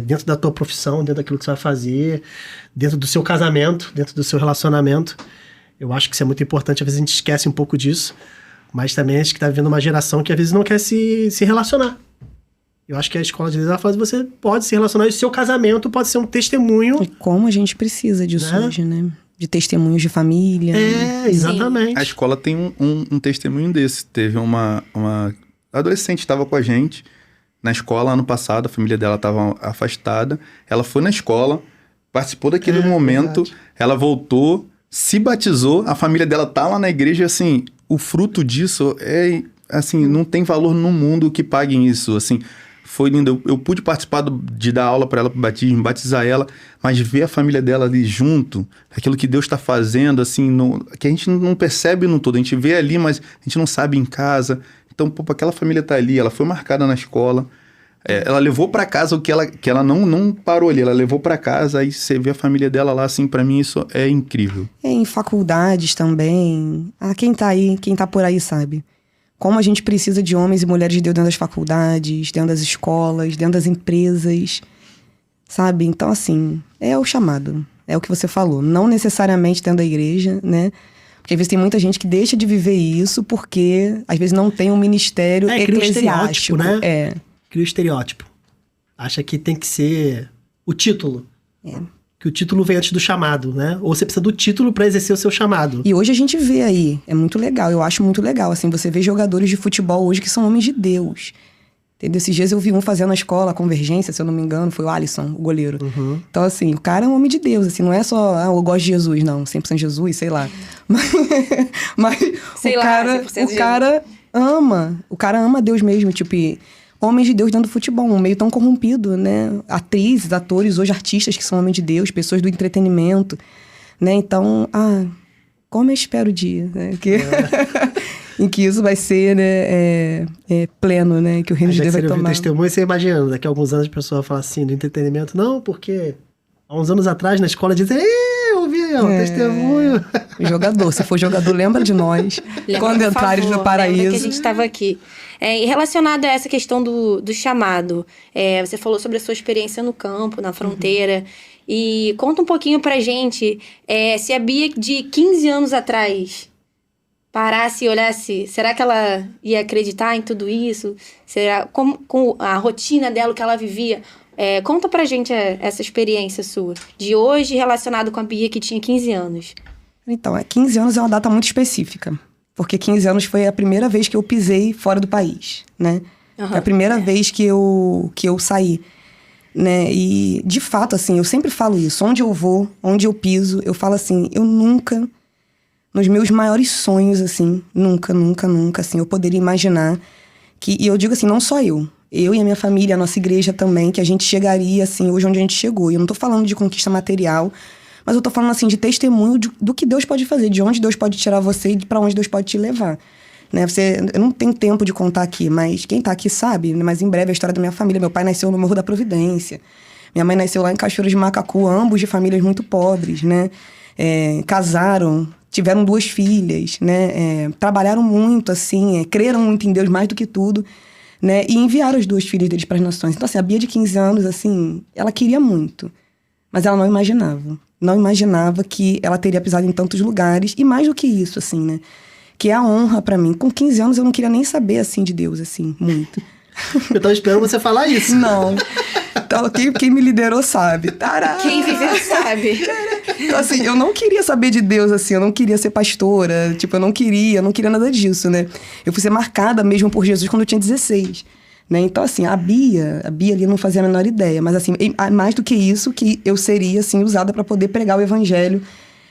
Dentro da tua profissão, dentro daquilo que você vai fazer, dentro do seu casamento, dentro do seu relacionamento. Eu acho que isso é muito importante, às vezes a gente esquece um pouco disso, mas também acho que está vivendo uma geração que às vezes não quer se relacionar. Eu acho que a escola de Deus faz, você pode se relacionar, e o seu casamento pode ser um testemunho. E como a gente precisa disso hoje, né? De testemunhos de família. Exatamente. Sim. A escola tem um testemunho desse. Teve uma adolescente que estava com a gente na escola ano passado, a família dela estava afastada. Ela foi na escola, participou daquele momento, verdade. Ela voltou, se batizou, a família dela tá lá na igreja, assim, o fruto disso é, assim, não tem valor no mundo que paguem isso, assim, foi lindo. Eu pude participar de dar aula para ela pro batismo, batizar ela, mas ver a família dela ali junto, aquilo que Deus está fazendo, assim, que a gente não percebe no todo, a gente vê ali, mas a gente não sabe em casa. Então, pô, aquela família tá ali, ela foi marcada na escola, ela levou para casa o que ela não parou ali, ela levou para casa, aí você vê a família dela lá, assim, para mim isso é incrível. Em faculdades também, quem tá aí, quem tá por aí sabe. Como a gente precisa de homens e mulheres de Deus dentro das faculdades, dentro das escolas, dentro das empresas, sabe? Então, assim, é o chamado, é o que você falou. Não necessariamente dentro da igreja, né? Porque às vezes tem muita gente que deixa de viver isso porque às vezes não tem um ministério eclesiástico, né? Cria o É. estereótipo. Acha que tem que ser o título. Que o título vem antes do chamado, né? Ou você precisa do título para exercer o seu chamado. E hoje a gente vê aí, é muito legal, eu acho muito legal, assim, você vê jogadores de futebol hoje que são homens de Deus. Entendeu? Esses dias eu vi um fazendo na escola, a Convergência, se eu não me engano, foi o Alisson, o goleiro. Uhum. Então, assim, o cara é um homem de Deus, assim, não é só, eu gosto de Jesus, não, 100% Jesus, sei lá. Mas sei o cara ama Deus mesmo, tipo, homens de Deus dentro do futebol, um meio tão corrompido, né? Atrizes, atores, hoje artistas que são homens de Deus, pessoas do entretenimento, né? Então, como eu espero o dia, né? em que isso vai ser, né, pleno, né? Que o reino de Deus vai tomar. Testemunho, você imaginando, daqui a alguns anos a pessoa fala assim, do entretenimento, não, porque há uns anos atrás na escola dizem, eu ouvi o testemunho. Jogador, se for jogador, lembra de nós. Quando entrares no paraíso. Lembra que a gente estava aqui. E relacionado a essa questão do chamado, você falou sobre a sua experiência no campo, na fronteira. E conta um pouquinho pra gente, se a Bia de 15 anos atrás parasse e olhasse, será que ela ia acreditar em tudo isso? Será, com a rotina dela, o que ela vivia? Conta pra gente essa experiência sua, de hoje relacionado com a Bia que tinha 15 anos. Então, 15 anos é uma data muito específica. Porque 15 anos foi a primeira vez que eu pisei fora do país, né? Foi a primeira vez que eu saí, né? E, de fato, assim, eu sempre falo isso. Onde eu vou, onde eu piso, eu falo assim, eu nunca, nos meus maiores sonhos, assim, nunca, assim, eu poderia imaginar que... E eu digo assim, não só eu e a minha família, a nossa igreja também, que a gente chegaria, assim, hoje onde a gente chegou. E eu não tô falando de conquista material, mas eu tô falando, assim, de testemunho do que Deus pode fazer, de onde Deus pode tirar você e para onde Deus pode te levar. Né? Eu não tenho tempo de contar aqui, mas quem tá aqui sabe, mas em breve a história da minha família. Meu pai nasceu no Morro da Providência. Minha mãe nasceu lá em Cachoeiro de Macacu, ambos de famílias muito pobres, né? Casaram, tiveram 2 filhas, né? Trabalharam muito, assim, creram muito em Deus mais do que tudo, né? E enviaram as 2 filhas deles para as nações. Então, assim, a Bia de 15 anos, assim, ela queria muito, mas ela não imaginava. Não imaginava que ela teria pisado em tantos lugares. E mais do que isso, assim, né? Que é a honra pra mim. Com 15 anos eu não queria nem saber, assim, de Deus, assim, muito. Eu tava esperando você falar isso. Não. Então, quem me liderou sabe. Tará! Quem viveu sabe. Então, assim, eu não queria saber de Deus, assim. Eu não queria ser pastora. Tipo, eu não queria nada disso, né? Eu fui ser marcada mesmo por Jesus quando eu tinha 16. Né? Então, assim, a Bia ali não fazia a menor ideia. Mas, assim, mais do que isso, que eu seria, assim, usada para poder pregar o evangelho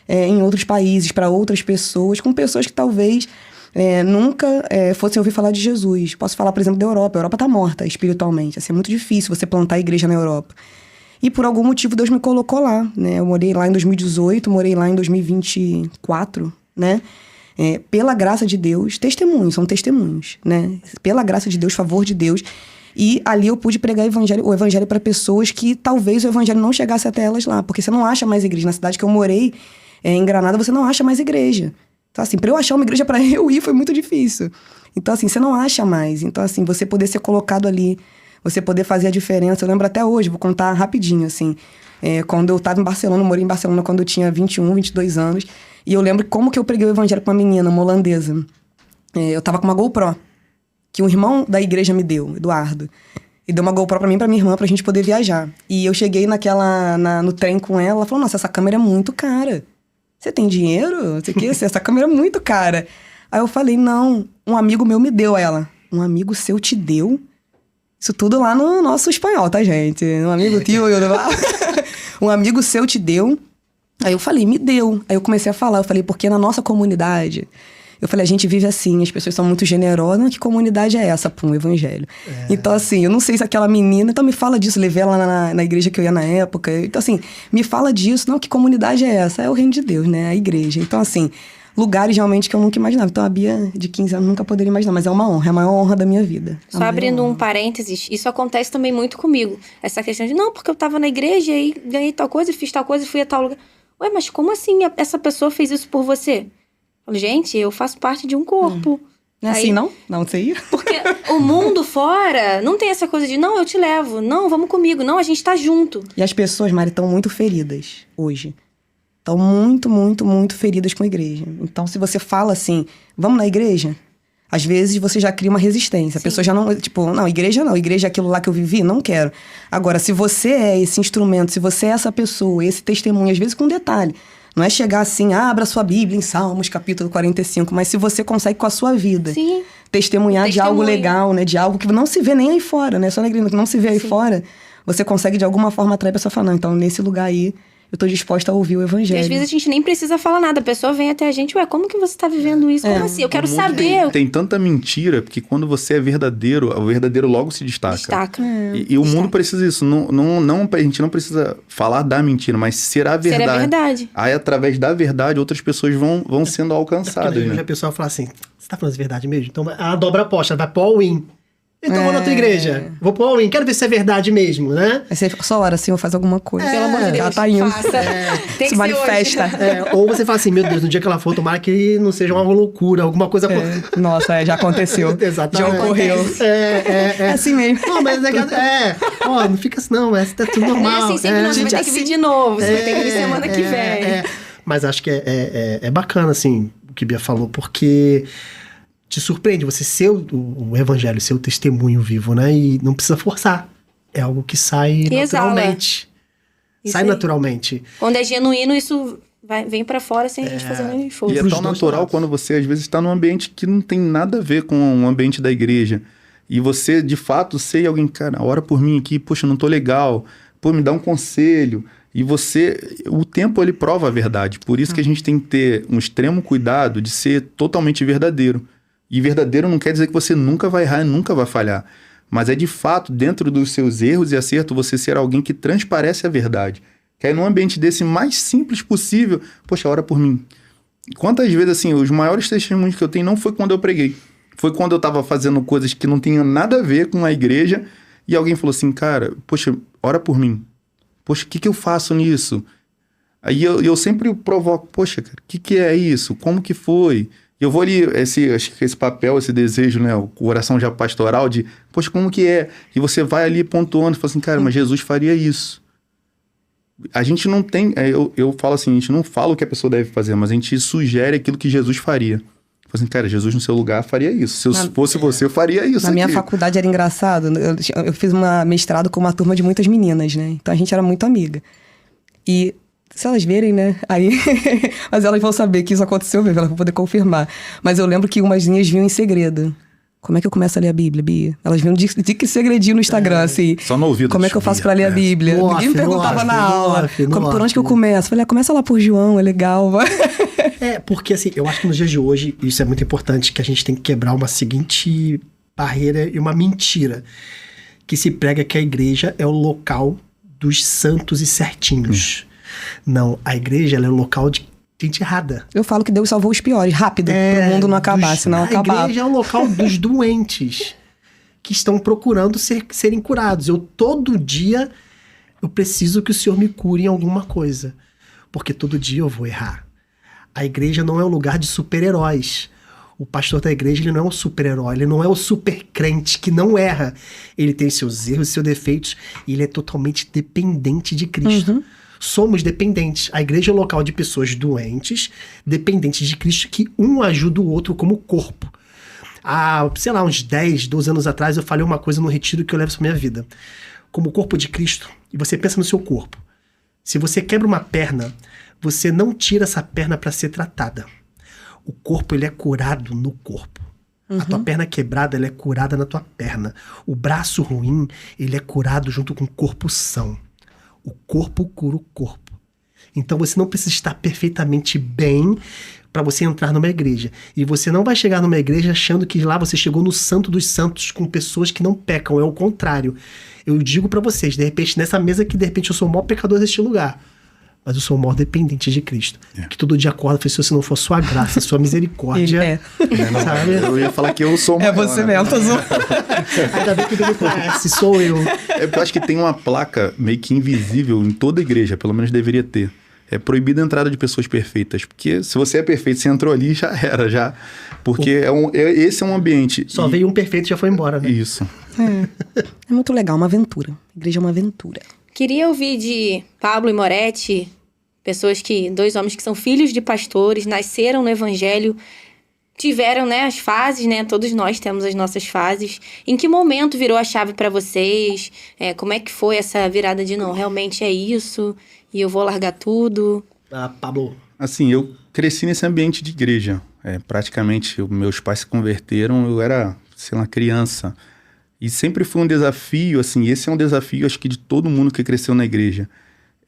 em outros países, para outras pessoas, com pessoas que talvez nunca fossem ouvir falar de Jesus. Posso falar, por exemplo, da Europa. A Europa tá morta espiritualmente. Assim, é muito difícil você plantar a igreja na Europa. E por algum motivo Deus me colocou lá, né? Eu morei lá em 2018, morei lá em 2024, né? Pela graça de Deus, são testemunhos, né? Pela graça de Deus, favor de Deus. E ali eu pude pregar o evangelho para pessoas que talvez o evangelho não chegasse até elas lá. Porque você não acha mais igreja. Na cidade que eu morei, em Granada, você não acha mais igreja. Então, assim, para eu achar uma igreja para eu ir foi muito difícil. Então, assim, você não acha mais. Então, assim, você poder ser colocado ali, você poder fazer a diferença. Eu lembro até hoje, vou contar rapidinho, assim. Quando eu estava em Barcelona, eu morei em Barcelona quando eu tinha 21, 22 anos. E eu lembro como que eu preguei o evangelho pra uma menina, uma holandesa. Eu tava com uma GoPro, que um irmão da igreja me deu, Eduardo. E deu uma GoPro pra mim e pra minha irmã, pra gente poder viajar. E eu cheguei no trem com ela falou, nossa, essa câmera é muito cara. Você tem dinheiro? Essa câmera é muito cara. Aí eu falei, não, um amigo meu me deu. Ela, um amigo seu te deu? Isso tudo lá no nosso espanhol, tá, gente? Um amigo tio, um amigo seu te deu? Aí eu falei, me deu. Aí eu comecei a falar, eu falei, porque na nossa comunidade, eu falei, a gente vive assim, as pessoas são muito generosas. Que comunidade é essa? Pum, evangelho. Então, assim, eu não sei se aquela menina, então me fala disso, levei ela na igreja que eu ia na época. Então, assim, me fala disso, não, que comunidade é essa? É o reino de Deus, né? A igreja. Então, assim, lugares realmente que eu nunca imaginava. Então, a Bia de 15 anos nunca poderia imaginar, mas é uma honra, é a maior honra da minha vida. Só abrindo um parênteses, isso acontece também muito comigo. Essa questão de, não, porque eu tava na igreja e ganhei tal coisa, fiz tal coisa e fui a tal lugar. Ué, mas como assim essa pessoa fez isso por você? Eu falo, gente, eu faço parte de um corpo. Não é assim, não? Não sei. Porque o mundo fora não tem essa coisa de, não, eu te levo. Não, vamos comigo. Não, a gente tá junto. E as pessoas, Mari, estão muito feridas hoje. Estão muito, muito, muito feridas com a igreja. Então, se você fala assim, vamos na igreja? Às vezes você já cria uma resistência. A pessoa já não, tipo, não, igreja é aquilo lá que eu vivi, não quero. Agora, se você é esse instrumento, se você é essa pessoa, esse testemunho, às vezes com detalhe, não é chegar assim, abra sua Bíblia em Salmos, capítulo 45, mas se você consegue com a sua vida testemunhar de algo legal, né, de algo que não se vê nem aí fora, né, só na igreja, que não se vê aí fora, você consegue de alguma forma atrair a pessoa falando, então nesse lugar aí, eu tô disposta a ouvir o E evangelho. às vezes a gente nem precisa falar nada. A pessoa vem até a gente, como que você tá vivendo isso? Como assim? Eu quero O mundo saber. Tem tanta mentira, porque quando você é verdadeiro, o verdadeiro logo se destaca. Destaca. E o mundo precisa disso. A gente não precisa falar da mentira, mas ser a verdade. Ser a verdade. Aí, através da verdade, outras pessoas vão sendo alcançadas, Hoje né? a pessoa fala assim, você tá falando de verdade mesmo? Então ela dobra a aposta, vai pro all-in. Então eu vou na tua igreja, vou pro all-in, quero ver se é verdade mesmo, né? Aí você fica só hora, Senhor, faz alguma coisa. Pelo amor de Deus, Ela tá indo. faça. Tem Se que manifesta. ser hoje. Ou você fala assim, meu Deus, no dia que ela for, tomara que não seja uma loucura, alguma coisa... Nossa, já aconteceu. Exatamente. Já ocorreu. É assim mesmo. Não, mas não fica assim, não, tá tudo Não normal. é assim, sempre não, você vai ter que vir de novo, você vai ter que vir semana que vem. Mas acho que é bacana, assim, o que Bia falou, porque te surpreende você ser o evangelho, ser o testemunho vivo, né? E não precisa forçar. É algo que sai naturalmente. Isso Sai aí. naturalmente. Quando é genuíno, isso vem pra fora sem a gente fazer nenhum E esforço. é Pros tão dois natural lados. quando você, às vezes, está num ambiente que não tem nada a ver com o ambiente da igreja. E você, de fato, sei alguém, cara, ora por mim aqui, poxa, não tô legal. Pô, me dá um conselho. E o tempo, ele prova a verdade. Por isso que a gente tem que ter um extremo cuidado de ser totalmente verdadeiro. E verdadeiro não quer dizer que você nunca vai errar e nunca vai falhar. Mas é de fato, dentro dos seus erros e acertos, você ser alguém que transparece a verdade. Que aí num ambiente desse mais simples possível, poxa, ora por mim. Quantas vezes, assim, os maiores testemunhos que eu tenho não foi quando eu preguei. Foi quando eu tava fazendo coisas que não tinham nada a ver com a igreja e alguém falou assim, cara, poxa, ora por mim. Poxa, o que eu faço nisso? Aí eu sempre provoco, poxa, cara, o que é isso? Como que foi? Eu vou ali, acho que esse papel, esse desejo, né? O coração já pastoral de, poxa, como que é? E você vai ali pontuando e fala assim, cara, mas Jesus faria isso. A gente não tem, eu falo assim, a gente não fala o que a pessoa deve fazer, mas a gente sugere aquilo que Jesus faria. Fala assim, cara, Jesus no seu lugar faria isso. Se eu fosse você, eu faria isso. Na minha aqui. faculdade era engraçado. Eu fiz uma mestrado com uma turma de muitas meninas, né? Então a gente era muito amiga. E se elas verem, né? Aí. Mas elas vão saber que isso aconteceu mesmo, elas vão poder confirmar. Mas eu lembro que umas linhas vinham em segredo. Como é que eu começo a ler a Bíblia, Bia? Elas vinham de que segredinho no Instagram, assim. Só no ouvido. Como é que eu faço pra ler a Bíblia? No Ninguém me off, perguntava no na off, aula. no off, no Por onde off. que eu começo? Falei, começa lá por João, é legal. Porque assim, eu acho que nos dias de hoje, isso é muito importante, que a gente tem que quebrar uma seguinte barreira e uma mentira. Que se prega que a igreja é o local dos santos e certinhos. Não, a igreja ela é o local de gente errada. Eu falo que Deus salvou os piores, rápido, pro mundo não acabar, senão a acabava. igreja é o local dos doentes que estão procurando serem curados. Todo dia, eu preciso que o Senhor me cure em alguma coisa. Porque todo dia eu vou errar. A igreja não é um lugar de super-heróis. O pastor da igreja, ele não é um super-herói, ele não é o super crente que não erra. Ele tem seus erros, seus defeitos, e ele é totalmente dependente de Cristo. Uhum. Somos dependentes. A igreja é o local de pessoas doentes, dependentes de Cristo, que um ajuda o outro como corpo. Há, sei lá, uns 10, 12 anos atrás, eu falei uma coisa no retiro que eu levo pra minha vida. Como corpo de Cristo, e você pensa no seu corpo. Se você quebra uma perna, você não tira essa perna para ser tratada. O corpo, ele é curado no corpo. A tua perna quebrada, ela é curada na tua perna. O braço ruim, ele é curado junto com o corpo são. O corpo cura o corpo. Então você não precisa estar perfeitamente bem para você entrar numa igreja. E você não vai chegar numa igreja achando que lá você chegou no santo dos santos com pessoas que não pecam. É o contrário. Eu digo para vocês, de repente, nessa mesa aqui, de repente, eu sou o maior pecador deste lugar. Mas eu sou o maior dependente de Cristo. Que todo dia acorda e fala, se não for sua graça, sua misericórdia. Sabe? Eu ia falar que eu sou É maior, você né? mesmo, tô zoando. Ainda bem que ele me conhece, sou eu. É porque eu acho que tem uma placa meio que invisível em toda igreja, pelo menos deveria ter. É proibida a entrada de pessoas perfeitas. Porque se você é perfeito, você entrou ali, já era, já. Porque esse é um ambiente. Só veio um perfeito e já foi embora, né? Isso. É muito legal, uma aventura. A igreja é uma aventura. Queria ouvir de Pablo e Moretti, dois homens que são filhos de pastores, nasceram no evangelho, tiveram, né, as fases, né? Todos nós temos as nossas fases. Em que momento virou a chave para vocês? Como é que foi essa virada de não, realmente é isso e eu vou largar tudo? Pablo. Assim, eu cresci nesse ambiente de igreja. Praticamente, meus pais se converteram, eu era, sei lá, criança. E sempre foi um desafio, assim, esse é um desafio, acho que de todo mundo que cresceu na igreja.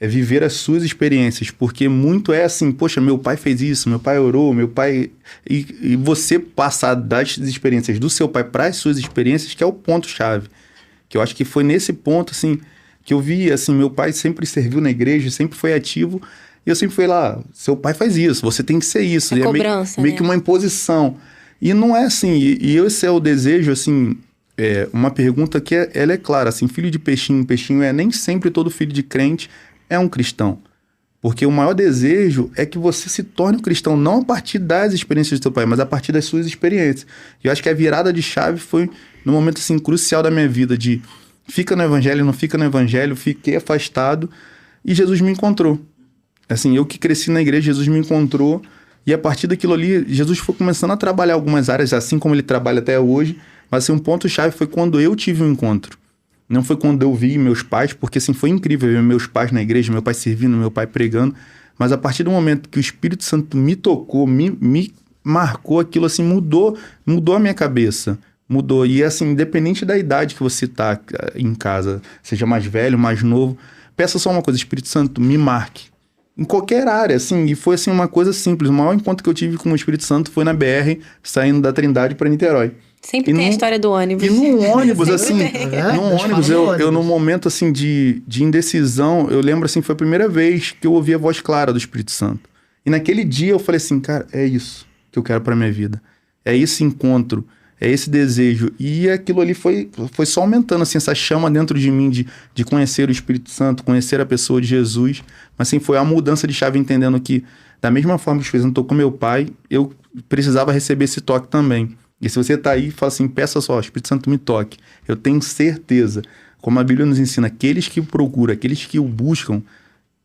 é viver as suas experiências, porque muito é assim, poxa, meu pai fez isso, meu pai orou, meu pai... E você passar das experiências do seu pai para as suas experiências, que é o ponto-chave. Que eu acho que foi nesse ponto, assim, que eu vi, assim, meu pai sempre serviu na igreja, sempre foi ativo, e eu sempre fui lá, seu pai faz isso, você tem que ser isso. É e cobrança, meio que uma imposição. E não é assim, e esse é o desejo, assim... uma pergunta que ela é clara, assim, filho de peixinho, nem sempre todo filho de crente é um cristão. Porque o maior desejo é que você se torne um cristão, não a partir das experiências do teu pai, mas a partir das suas experiências. E eu acho que a virada de chave foi no momento, assim, crucial da minha vida, de fica no evangelho, não fica no evangelho, fiquei afastado, e Jesus me encontrou. Assim, eu que cresci na igreja, Jesus me encontrou, e a partir daquilo ali, Jesus foi começando a trabalhar algumas áreas, assim como ele trabalha até hoje, mas assim, um ponto-chave foi quando eu tive um encontro. Não foi quando eu vi meus pais, porque assim, foi incrível ver meus pais na igreja, meu pai servindo, meu pai pregando, mas a partir do momento que o Espírito Santo me tocou, me marcou, aquilo assim, mudou a minha cabeça. Mudou. E assim, independente da idade que você tá em casa, seja mais velho, mais novo, peça só uma coisa, Espírito Santo, me marque. Em qualquer área, assim, e foi assim uma coisa simples. O maior encontro que eu tive com o Espírito Santo foi na BR, saindo da Trindade para Niterói. Sempre tem a história do ônibus. E num ônibus, assim, num ônibus, eu num momento, assim, de indecisão, eu lembro, assim, foi a primeira vez que eu ouvi a voz clara do Espírito Santo. E naquele dia eu falei assim, cara, é isso que eu quero pra minha vida. É esse encontro, é esse desejo. E aquilo ali foi só aumentando, assim, essa chama dentro de mim de conhecer o Espírito Santo, conhecer a pessoa de Jesus. Mas, assim, foi a mudança de chave, entendendo que, da mesma forma que o Espírito Santo tocou meu pai, eu precisava receber esse toque também. E se você está aí e fala assim, peça só, Espírito Santo me toque. Eu tenho certeza, como a Bíblia nos ensina, aqueles que o procuram, aqueles que o buscam,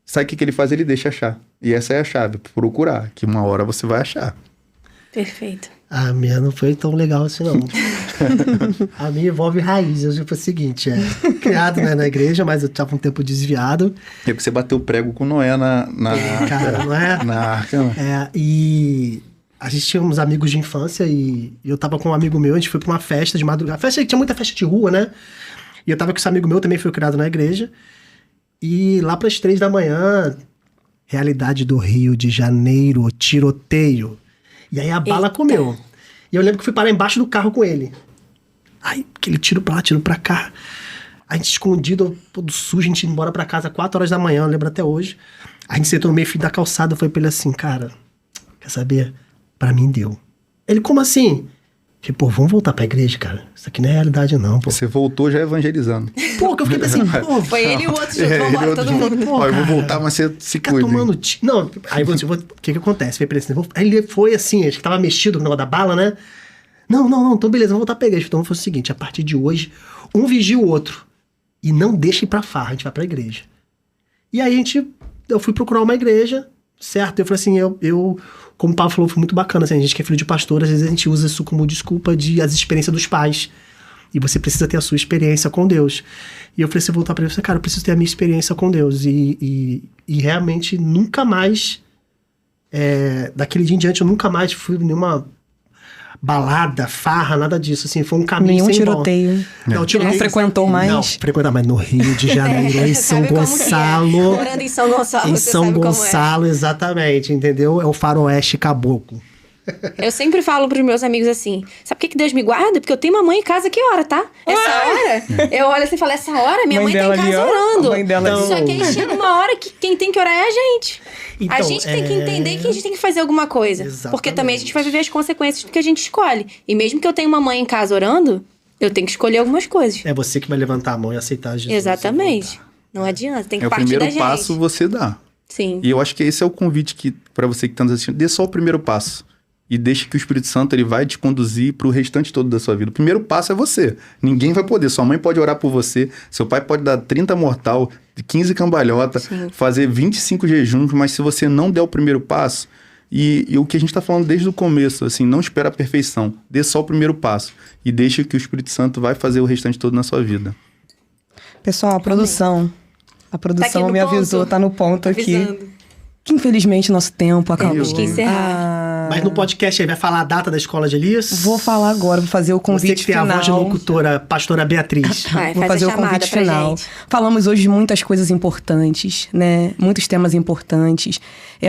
sabe o que ele faz? Ele deixa achar. E essa é a chave, procurar, que uma hora você vai achar. Perfeito. A minha não foi tão legal assim, não. A minha envolve raízes. Tipo, é o seguinte, criado, né, na igreja, mas eu tava um tempo desviado. É porque você bateu o prego com Noé na cara, não é? Na arca. E a gente tinha uns amigos de infância e eu tava com um amigo meu, a gente foi pra uma festa de madrugada. Tinha muita festa de rua, né? E eu tava com esse amigo meu, também foi criado na igreja. E lá pras 3 da manhã, realidade do Rio de Janeiro, tiroteio. E aí a bala comeu. E eu lembro que fui parar embaixo do carro com ele. Aí, aquele tiro pra lá, tiro pra cá. A gente escondido, todo sujo, a gente ia embora pra casa 4 horas da manhã, eu lembro até hoje. A gente sentou no meio da calçada, foi pra ele assim, cara, quer saber? Pra mim deu. Ele, como assim? Falei, pô, vamos voltar pra igreja, cara. Isso aqui não é realidade, não, pô. Você voltou já evangelizando. Pô, que eu fiquei assim, pô. Foi ele e o outro junto, vambora, todo mundo. Pô, Ó, eu vou cara, voltar, mas você se fica cuida. tomando Não, aí o que acontece? Foi pra ele assim, aí ele foi assim, acho que tava mexido com o negócio da bala, né? Não, então beleza, vamos voltar pra igreja. Então foi o seguinte, a partir de hoje, um vigia o outro. E não deixa ir pra farra, a gente vai pra igreja. E aí eu fui procurar uma igreja, certo? Eu falei assim, eu como o Paulo falou, foi muito bacana, assim, a gente que é filho de pastor, às vezes a gente usa isso como desculpa as experiências dos pais. E você precisa ter a sua experiência com Deus. E eu falei assim, voltar pra ele, eu falei, cara, eu preciso ter a minha experiência com Deus. E realmente, nunca mais, daquele dia em diante, eu nunca mais fui nenhuma balada, farra, nada disso, assim, foi um caminho Nenhum sem tiroteio. volta. Não, tiroteio. Não frequentou mais? Não, frequentar mais no Rio de Janeiro, em São Sabe como que Gonçalo. é? Morando em São Gonçalo, Em você São sabe como é. Gonçalo, exatamente, entendeu? É o faroeste caboclo. Eu sempre falo pros meus amigos assim, sabe por que Deus me guarda? Porque eu tenho uma mãe em casa, que hora, tá? Essa hora, eu olho assim e falo, essa hora minha mãe tá em casa orando. A mãe dela ali. Só que aí chega uma hora que quem tem que orar é a gente. Então, a gente tem que entender que a gente tem que fazer alguma coisa. Exatamente. Porque também a gente vai viver as consequências do que a gente escolhe. E mesmo que eu tenha uma mãe em casa orando, eu tenho que escolher algumas coisas. É você que vai levantar a mão e aceitar Jesus. Exatamente. Não adianta, tem que O partir da primeiro gente. passo você dá. Sim. E eu acho que esse é o convite que para você que está nos assistindo, dê só o primeiro passo. E deixe que o Espírito Santo ele vai te conduzir para o restante todo da sua vida. O primeiro passo é você. Ninguém vai poder. Sua mãe pode orar por você. Seu pai pode dar 30 mortal, 15 cambalhota, fazer 25 jejuns. Mas se você não der o primeiro passo... E o que a gente está falando desde o começo, assim, não espera a perfeição. Dê só o primeiro passo. E deixe que o Espírito Santo vai fazer o restante todo na sua vida. Pessoal, a produção Tá me avisou, ponto? tá no ponto aqui. Avisando. Que infelizmente nosso tempo acabou. Temos que encerrar. Mas no podcast aí vai falar a data da escola de Elias? Vou falar agora, vou fazer o Você convite que tem final. a voz de locutora, pastora Beatriz. Vai, Vou faz fazer a o chamada convite pra final. gente. Falamos hoje de muitas coisas importantes, né? Muitos temas importantes.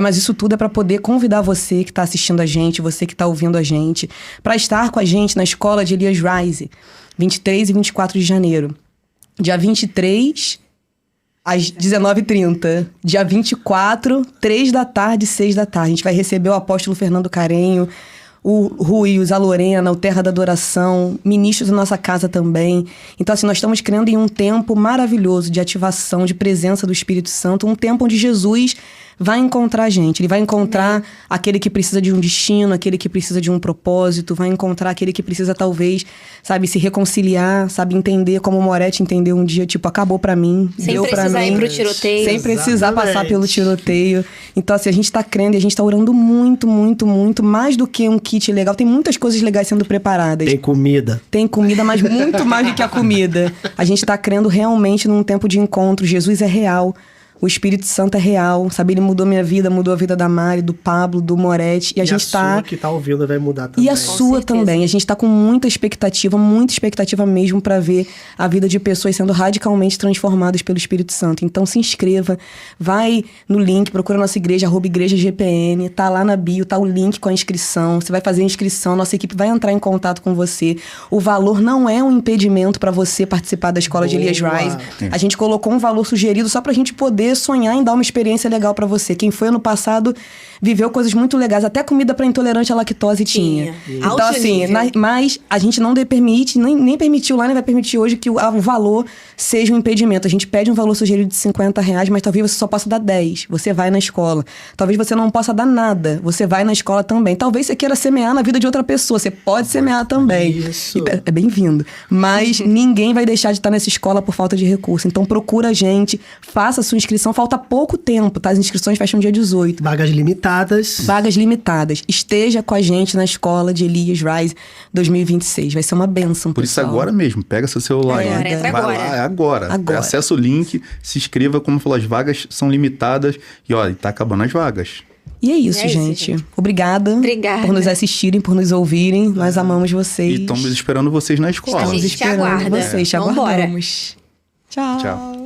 Mas isso tudo é para poder convidar você que está assistindo a gente, você que está ouvindo a gente, para estar com a gente na escola de Elias Rise, 23 e 24 de janeiro. Dia 23, às 19h30. Dia 24, 3 da tarde, 6 da tarde. A gente vai receber o apóstolo Fernando Carenho, o Ruiz, a Lorena, o Terra da Adoração, ministros da nossa casa também. Então, assim, nós estamos crendo em um tempo maravilhoso de ativação, de presença do Espírito Santo, um tempo onde Jesus vai encontrar a gente. Ele vai encontrar aquele que precisa de um destino, aquele que precisa de um propósito, vai encontrar aquele que precisa, talvez, sabe, se reconciliar, sabe, entender como o Moretti entendeu um dia, tipo, acabou pra mim, Sem deu pra precisar mim. ir pro tiroteio. Sem precisar passar Exatamente. pelo tiroteio. Então, assim, a gente tá crendo e a gente tá orando muito, muito, muito, mais do que um kit legal. Tem muitas coisas legais sendo preparadas. Tem comida. Tem comida, mas muito mais do que a comida. A gente tá crendo realmente num tempo de encontro. Jesus é real. O Espírito Santo é real, sabe? Ele mudou minha vida, mudou a vida da Mari, do Pablo, do Moretti. E a gente tá... sua que tá ouvindo vai mudar também. E a Com sua certeza. também. A gente tá com muita expectativa mesmo pra ver a vida de pessoas sendo radicalmente transformadas pelo Espírito Santo. Então se inscreva, vai no link, procura a nossa igreja, @igrejagpn, tá lá na bio, tá o link com a inscrição. Você vai fazer a inscrição, nossa equipe vai entrar em contato com você. O valor não é um impedimento pra você participar da escola de Elias Boa. Rise. A gente colocou um valor sugerido só pra gente poder sonhar em dar uma experiência legal pra você. Quem foi ano passado viveu coisas muito legais, até comida pra intolerante à lactose tinha. Então, Alto assim, nível. mas a gente não permite, nem permitiu lá, nem vai permitir hoje que o valor seja um impedimento. A gente pede um valor sugerido de R$50, mas talvez você só possa dar 10. Você vai na escola. Talvez você não possa dar nada. Você vai na escola também. Talvez você queira semear na vida de outra pessoa. Você pode semear também. Isso. É bem-vindo. Mas ninguém vai deixar de estar nessa escola por falta de recurso. Então procura a gente, faça a sua inscrição. Falta pouco tempo, tá? As inscrições fecham dia 18. Vagas limitadas. Vagas limitadas. Esteja com a gente na escola de Elias Rise 2026. Vai ser uma bênção, Por isso, pessoal. agora mesmo, pega seu celular Agora, aí. entra Vai agora. lá, é agora. Agora. Acessa o link, se inscreva, como falou, as vagas são limitadas. E olha, tá acabando as vagas. E é isso, É isso, gente. gente. Obrigada, Obrigada. por nos assistirem, por nos ouvirem. Nós amamos vocês. E estamos esperando vocês na escola. A gente te esperando aguarda. vocês. Te Vambora. aguardamos. Tchau. Tchau.